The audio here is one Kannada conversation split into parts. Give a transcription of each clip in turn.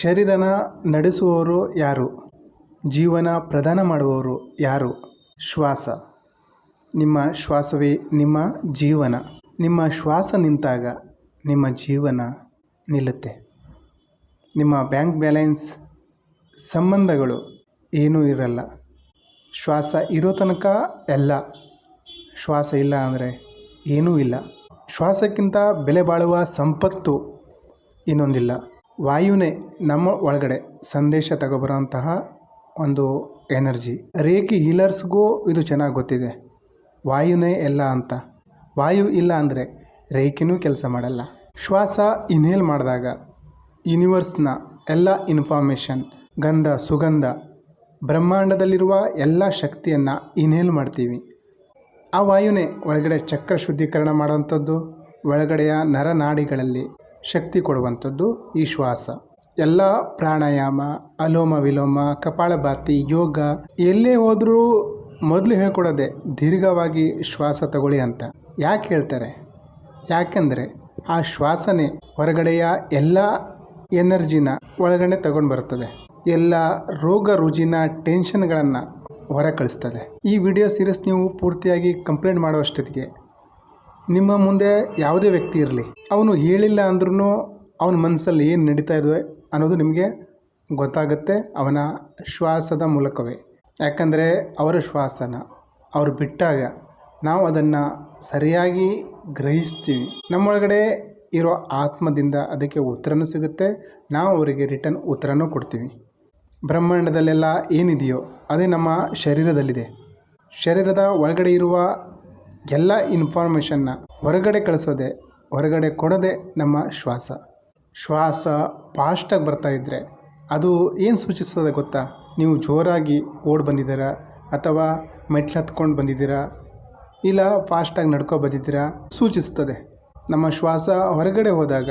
ಶರೀರನ ನಡೆಸುವವರು ಯಾರು? ಜೀವನ ಪ್ರದಾನ ಮಾಡುವವರು ಯಾರು? ಶ್ವಾಸ. ನಿಮ್ಮ ಶ್ವಾಸವೇ ನಿಮ್ಮ ಜೀವನ. ನಿಮ್ಮ ಶ್ವಾಸ ನಿಂತಾಗ ನಿಮ್ಮ ಜೀವನ ನಿಲ್ಲುತ್ತೆ. ನಿಮ್ಮ ಬ್ಯಾಂಕ್ ಬ್ಯಾಲೆನ್ಸ್, ಸಂಬಂಧಗಳು ಏನೂ ಇರಲ್ಲ. ಶ್ವಾಸ ಇರೋ ತನಕ ಎಲ್ಲ. ಶ್ವಾಸ ಇಲ್ಲ ಅಂದರೆ ಏನೂ ಇಲ್ಲ. ಶ್ವಾಸಕ್ಕಿಂತ ಬೆಲೆ ಬಾಳುವ ಸಂಪತ್ತು ಇನ್ನೊಂದಿಲ್ಲ. ವಾಯುನೇ ನಮ್ಮ ಒಳಗಡೆ ಸಂದೇಶ ತಗೊಬರೋಂತಹ ಒಂದು ಎನರ್ಜಿ. ರೇಖಿ ಹೀಲರ್ಸ್ಗೂ ಇದು ಚೆನ್ನಾಗಿ ಗೊತ್ತಿದೆ. ವಾಯುನೇ ಎಲ್ಲ ಅಂತ. ವಾಯು ಇಲ್ಲ ಅಂದರೆ ರೇಖಿನೂ ಕೆಲಸ ಮಾಡಲ್ಲ. ಶ್ವಾಸ ಇನ್ಹೇಲ್ ಮಾಡಿದಾಗ ಯೂನಿವರ್ಸ್ನ ಎಲ್ಲ ಇನ್ಫಾರ್ಮೇಷನ್, ಗಂಧ, ಸುಗಂಧ, ಬ್ರಹ್ಮಾಂಡದಲ್ಲಿರುವ ಎಲ್ಲ ಶಕ್ತಿಯನ್ನು ಇನ್ಹೇಲ್ ಮಾಡ್ತೀವಿ. ಆ ವಾಯುನೇ ಒಳಗಡೆ ಚಕ್ರ ಶುದ್ಧೀಕರಣ ಮಾಡುವಂಥದ್ದು, ಒಳಗಡೆಯ ನರನಾಡಿಗಳಲ್ಲಿ ಶಕ್ತಿ ಕೊಡುವಂಥದ್ದು ಈ ಶ್ವಾಸ. ಎಲ್ಲ ಪ್ರಾಣಾಯಾಮ, ಅಲೋಮ ವಿಲೋಮ, ಕಪಾಲಭಾತಿ, ಯೋಗ ಎಲ್ಲೇ ಹೋದರೂ ಮೊದಲು ಹೇಳ್ಕೊಡೋದೆ ದೀರ್ಘವಾಗಿ ಶ್ವಾಸ ತಗೊಳ್ಳಿ ಅಂತ. ಯಾಕೆ ಹೇಳ್ತಾರೆ? ಯಾಕೆಂದರೆ ಆ ಶ್ವಾಸನೇ ಹೊರಗಡೆಯ ಎಲ್ಲ ಎನರ್ಜಿನ ಒಳಗಡೆ ತಗೊಂಡು ಬರ್ತದೆ. ಎಲ್ಲ ರೋಗ ರುಜಿನ ಟೆನ್ಷನ್ಗಳನ್ನು ಹೊರ ಕಳಿಸ್ತದೆ. ಈ ವಿಡಿಯೋ ಸೀರೀಸ್ ನೀವು ಪೂರ್ತಿಯಾಗಿ ಕಂಪ್ಲೇಂಟ್ ಮಾಡುವಷ್ಟೊತ್ತಿಗೆ ನಿಮ್ಮ ಮುಂದೆ ಯಾವುದೇ ವ್ಯಕ್ತಿ ಇರಲಿ, ಅವನು ಹೇಳಿಲ್ಲ ಅಂದ್ರೂ ಅವನ ಮನಸ್ಸಲ್ಲಿ ಏನು ನಡೀತಾ ಇದೆ ಅನ್ನೋದು ನಿಮಗೆ ಗೊತ್ತಾಗುತ್ತೆ ಅವನ ಶ್ವಾಸದ ಮೂಲಕವೇ. ಯಾಕಂದರೆ ಅವರ ಶ್ವಾಸನ ಅವರು ಬಿಟ್ಟಾಗ ನಾವು ಅದನ್ನು ಸರಿಯಾಗಿ ಗ್ರಹಿಸ್ತೀವಿ. ನಮ್ಮೊಳಗಡೆ ಇರೋ ಆತ್ಮದಿಂದ ಅದಕ್ಕೆ ಉತ್ತರನೂ ಸಿಗುತ್ತೆ, ನಾವು ಅವರಿಗೆ ರಿಟರ್ನ್ ಉತ್ತರನೂ ಕೊಡ್ತೀವಿ. ಬ್ರಹ್ಮಾಂಡದಲ್ಲೆಲ್ಲ ಏನಿದೆಯೋ ಅದೇ ನಮ್ಮ ಶರೀರದಲ್ಲಿದೆ. ಶರೀರದ ಒಳಗಡೆ ಇರುವ ಎಲ್ಲ ಇನ್ಫಾರ್ಮೇಷನ್ನ ಹೊರಗಡೆ ಕಳಿಸೋದೆ, ಹೊರಗಡೆ ಕೊಡೋದೆ ನಮ್ಮ ಶ್ವಾಸ. ಶ್ವಾಸ ಫಾಸ್ಟಾಗಿ ಬರ್ತಾಯಿದ್ರೆ ಅದು ಏನು ಸೂಚಿಸ್ತದೆ ಗೊತ್ತಾ? ನೀವು ಜೋರಾಗಿ ಓಡಿ ಬಂದಿದ್ದೀರಾ, ಅಥವಾ ಮೆಟ್ಲು ಹತ್ಕೊಂಡು ಬಂದಿದ್ದೀರಾ, ಇಲ್ಲ ಫಾಸ್ಟಾಗಿ ನಡ್ಕೊ ಬಂದಿದ್ದೀರಾ ಸೂಚಿಸ್ತದೆ. ನಮ್ಮ ಶ್ವಾಸ ಹೊರಗಡೆ ಹೋದಾಗ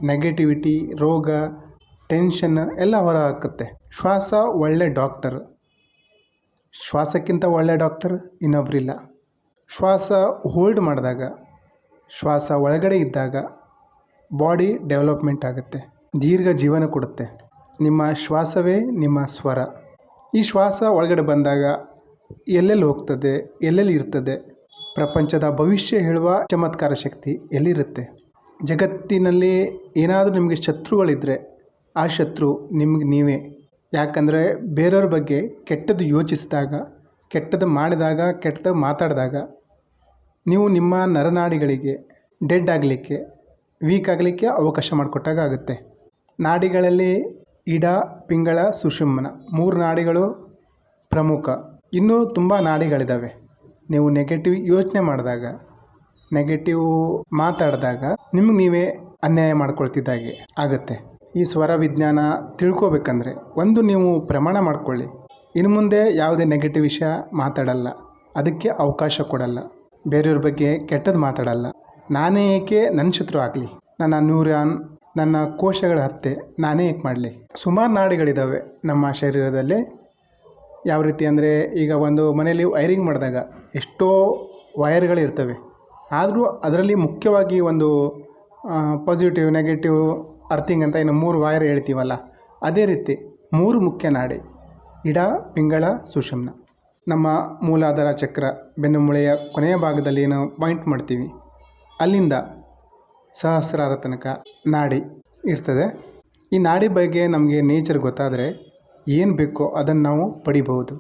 ನೆಗೆಟಿವಿಟಿ, ರೋಗ, ಟೆನ್ಷನ್ ಎಲ್ಲ ಹೊರ ಹಾಕುತ್ತೆ. ಶ್ವಾಸ ಒಳ್ಳೆ ಡಾಕ್ಟರ್. ಶ್ವಾಸಕ್ಕಿಂತ ಒಳ್ಳೆ ಡಾಕ್ಟರ್ ಇನ್ನೊಬ್ಬರಿಲ್ಲ. ಶ್ವಾಸ ಹೋಲ್ಡ್ ಮಾಡಿದಾಗ, ಶ್ವಾಸ ಒಳಗಡೆ ಇದ್ದಾಗ ಬಾಡಿ ಡೆವಲಪ್ಮೆಂಟ್ ಆಗುತ್ತೆ, ದೀರ್ಘ ಜೀವನ ಕೊಡುತ್ತೆ. ನಿಮ್ಮ ಶ್ವಾಸವೇ ನಿಮ್ಮ ಸ್ವರ. ಈ ಶ್ವಾಸ ಒಳಗಡೆ ಬಂದಾಗ ಎಲ್ಲೆಲ್ಲಿ ಹೋಗ್ತದೆ, ಎಲ್ಲೆಲ್ಲಿ ಇರ್ತದೆ, ಪ್ರಪಂಚದ ಭವಿಷ್ಯ ಹೇಳುವ ಚಮತ್ಕಾರ ಶಕ್ತಿ ಎಲ್ಲಿರುತ್ತೆ. ಜಗತ್ತಿನಲ್ಲಿ ಏನಾದರೂ ನಿಮಗೆ ಶತ್ರುಗಳಿದ್ದರೆ ಆ ಶತ್ರು ನಿಮಗೆ ನೀವೇ. ಯಾಕಂದರೆ ಬೇರೆಯವ್ರ ಬಗ್ಗೆ ಕೆಟ್ಟದ್ದು ಯೋಚಿಸಿದಾಗ, ಕೆಟ್ಟದ್ದು ಮಾಡಿದಾಗ, ಕೆಟ್ಟದ್ದು ಮಾತಾಡಿದಾಗ ನೀವು ನಿಮ್ಮ ನರನಾಡಿಗಳಿಗೆ ಡೆಡ್ ಆಗಲಿಕ್ಕೆ, ವೀಕ್ ಆಗಲಿಕ್ಕೆ ಅವಕಾಶ ಮಾಡಿಕೊಟ್ಟಾಗ ಆಗುತ್ತೆ. ನಾಡಿಗಳಲ್ಲಿ ಇಡ, ಪಿಂಗಳ, ಸುಷುಮ್ನ 3 ನಾಡಿಗಳು ಪ್ರಮುಖ. ಇನ್ನೂ ತುಂಬ ನಾಡಿಗಳಿದ್ದಾವೆ. ನೀವು ನೆಗೆಟಿವ್ ಯೋಚನೆ ಮಾಡಿದಾಗ, ನೆಗೆಟಿವ್ ಮಾತಾಡಿದಾಗ ನಿಮಗೆ ನೀವೇ ಅನ್ಯಾಯ ಮಾಡ್ಕೊಳ್ತಿದ್ದಾಗೆ ಆಗುತ್ತೆ. ಈ ಸ್ವರ ವಿಜ್ಞಾನ ತಿಳ್ಕೊಬೇಕಂದ್ರೆ ಒಂದು ನೀವು ಪ್ರಮಾಣ ಮಾಡ್ಕೊಳ್ಳಿ, ಇನ್ನು ಮುಂದೆ ಯಾವುದೇ ನೆಗೆಟಿವ್ ವಿಷಯ ಮಾತಾಡಲ್ಲ, ಅದಕ್ಕೆ ಅವಕಾಶ ಕೊಡಲ್ಲ, ಬೇರೆಯವ್ರ ಬಗ್ಗೆ ಕೆಟ್ಟದ್ದು ಮಾತಾಡಲ್ಲ. ನಾನೇ ಏಕೆ ನನ್ನ ಶತ್ರು ಆಗಲಿ, ನನ್ನ ನ್ಯೂರಾನ್, ನನ್ನ ಕೋಶಗಳ ಹತ್ಯೆ ನಾನೇ ಏಕೆ ಮಾಡಲಿ. ಸುಮಾರು ನಾಡಿಗಳಿದ್ದಾವೆ ನಮ್ಮ ಶರೀರದಲ್ಲಿ. ಯಾವ ರೀತಿ ಅಂದರೆ, ಈಗ ಒಂದು ಮನೆಯಲ್ಲಿ ವೈರಿಂಗ್ ಮಾಡಿದಾಗ ಎಷ್ಟೋ ವೈರ್ಗಳಿರ್ತವೆ, ಆದರೂ ಅದರಲ್ಲಿ ಮುಖ್ಯವಾಗಿ ಒಂದು ಪಾಸಿಟಿವ್, ನೆಗೆಟಿವ್, ಅರ್ಥಿಂಗ್ ಅಂತ ಇನ್ನು 3 ವೈರ್ ಹೇಳ್ತೀವಲ್ಲ, ಅದೇ ರೀತಿ 3 ಮುಖ್ಯ ನಾಡಿ: ಇಡ, ಪಿಂಗಳ, ಸುಷುಮ್ನ. ನಮ್ಮ ಮೂಲಾಧಾರ ಚಕ್ರ, ಬೆನ್ನುಮೂಳೆಯ ಕೊನೆಯ ಭಾಗದಲ್ಲಿ ಏನು ಪಾಯಿಂಟ್ ಮಾಡ್ತೀವಿ, ಅಲ್ಲಿಂದ ಸಹಸ್ರಾರ ತನಕ ನಾಡಿ ಇರ್ತದೆ. ಈ ನಾಡಿ ಬಗ್ಗೆ ನಮಗೆ ನೇಚರ್ ಗೊತ್ತಾದರೆ ಏನು ಬೇಕೋ ಅದನ್ನು ನಾವು ಪಡಿಬಹುದು.